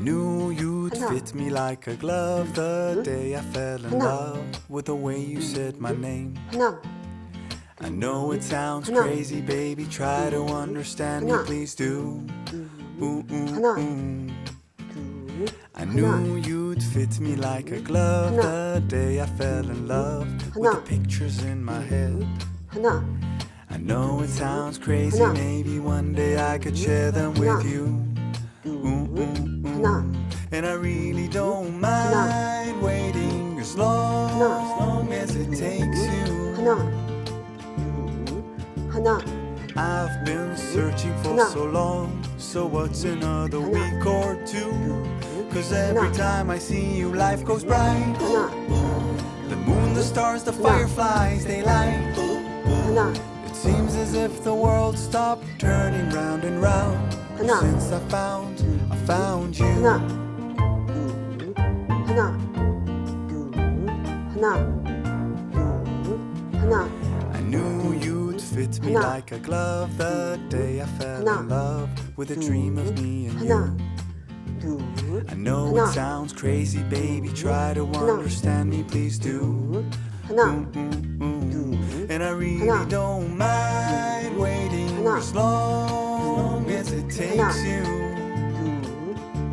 knew you'd fit me like a glove the day I fell in love with the way you said my name. 하나, I know it sounds crazy, baby. Try to understand me, please do. 하나, I knew you'd fit me like a glove the day I fell in love with the pictures in my head. 하나, I know it sounds crazy, maybe one day I could share them with you. 하나, And I really don't mind waiting as long as it takes you. 하나, 하나, I've been searching for so long, so what's another week or two? Cause every time I see you, life goes bright. 하나, The moon, the stars, the fireflies, they light. 하나, It seems as if the world stopped turning round and round since I found you. 하나, 하나, 하나, 하나, I knew you'd fit me like a glove the day I fell in love with a dream of me and 하나, you. I know it sounds crazy, baby. Try to understand me, please do. 하나, And I really don't mind waiting as long as it takes you.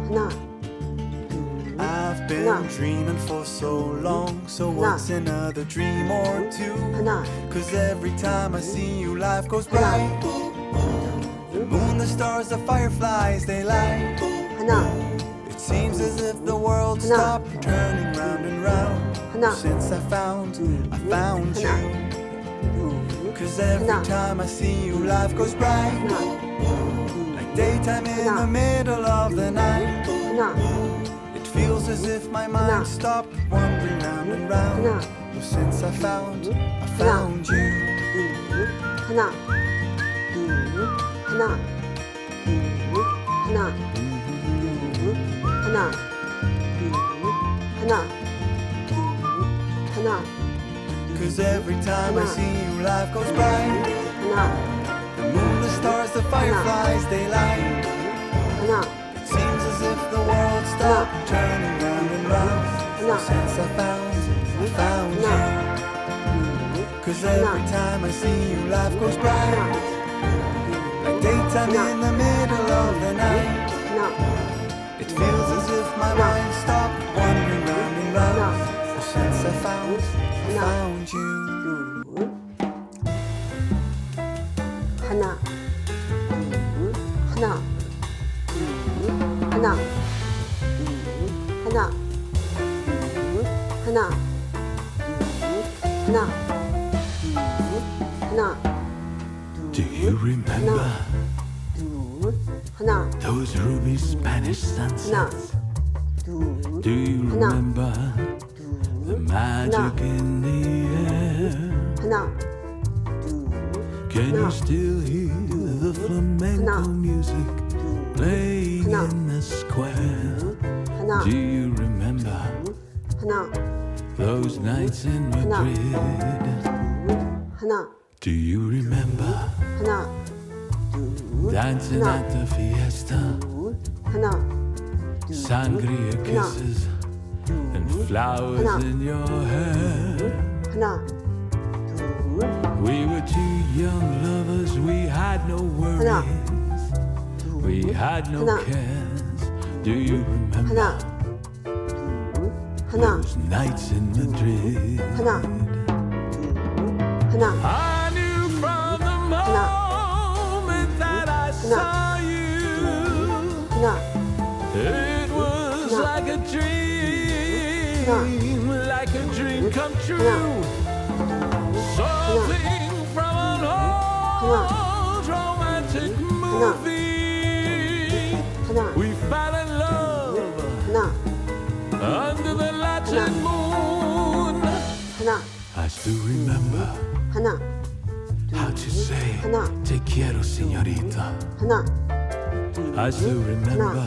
하나, I've been dreaming for so long, so what's another dream or two? 하나, Cause every time I see you, life goes bright. The moon, the stars, the fireflies, they light. 하나, It seems as if the world stopped turning round and round since I found you. Cause every time I see you, life goes bright. Like daytime in the middle of the night. 하나, It feels as if my mind stopped wandering round and round since I found you. 하나, 하나, 하나, 하나, 하나, 하나, Cause every time I see you, life goes bright. 하나, The moon, the stars, the fireflies, they light. 하나, It seems as if the world stopped turning round and round since I found you. Cause every time I see you, life goes bright. Like daytime in the middle of the night. 하나, It feels as if my mind stopped wandering round and round since I found you. 둘, 하나, 둘, 하나, 둘, 하나, 둘, 하나, 둘, 하나, 둘, 하나, 둘, 하나, Do you remember 둘, 하나, those ruby Spanish 하나, sunsets? 둘, Do you 하나, remember the magic in the air? 하나, Can you still hear the flamenco music playing in the square? 하나, Do you remember 하나, those nights in Madrid? 하나, Do you remember 하나, dancing at the fiesta? 하나, Sangria kisses and flowers in your hair. 하나, We were two young lovers, we had no worries, we had no cares. Do you remember 하나, 하나, those nights in Madrid? 하나, 하나, I knew from the moment that I saw you, 하나, it was like a dream come true. Something from an old romantic movie. We fell in love 하나, under the Latin moon. 하나, I still remember 하나, how to say 하나, te quiero, señorita. 하나, I still remember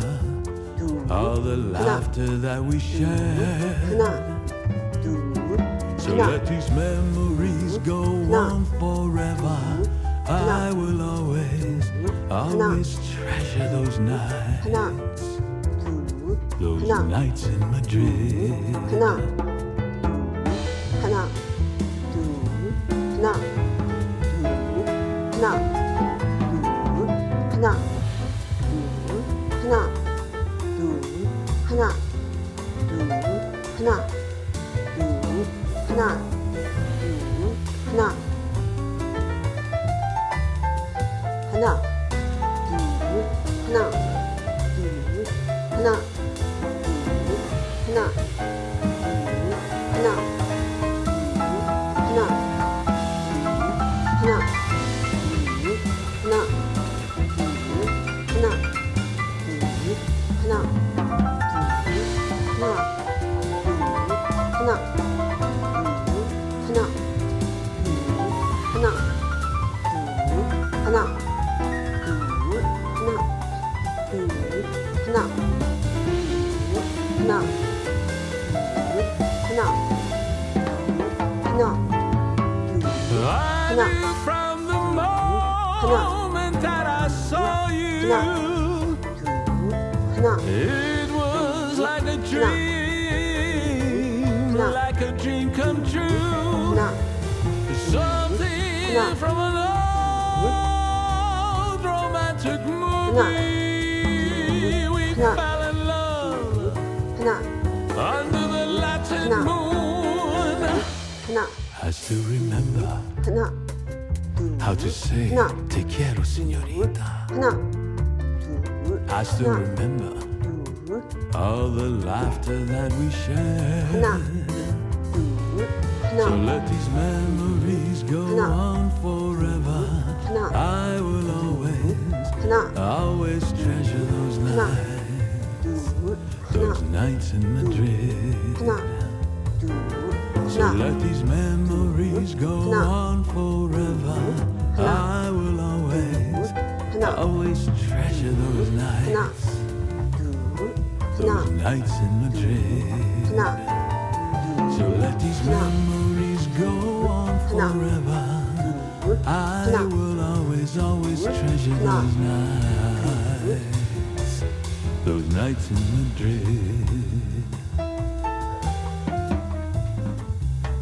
all the laughter that we shared. 하나, So let these memories go on forever. I will always treasure those nights. 하나, those 하나. nights in Madrid. 하나, 하나, 둘, 하나, 둘, 하나, 둘, 하나, 둘, 하나, 둘, 하나, 둘, 하나, 둘, 하나, 둘, 하나, 하나, 둘, 하나, 둘, 하나, 하나, 하나, 하나, 하나, 하나, 하나, 하나, 하나, I knew from the moment that I saw you, it was like a dream, like a dream come true. Something from an old romantic movie. We fell in love under the Latin moon. I still remember how to say te quiero, señorita. I still remember all the laughter that we shared. So let these memories go on forever. I will always treasure those nights in Madrid. So let these memories go on forever. I will always treasure those nights in Madrid. So let these memories go on forever. I will always treasure those nights in Madrid.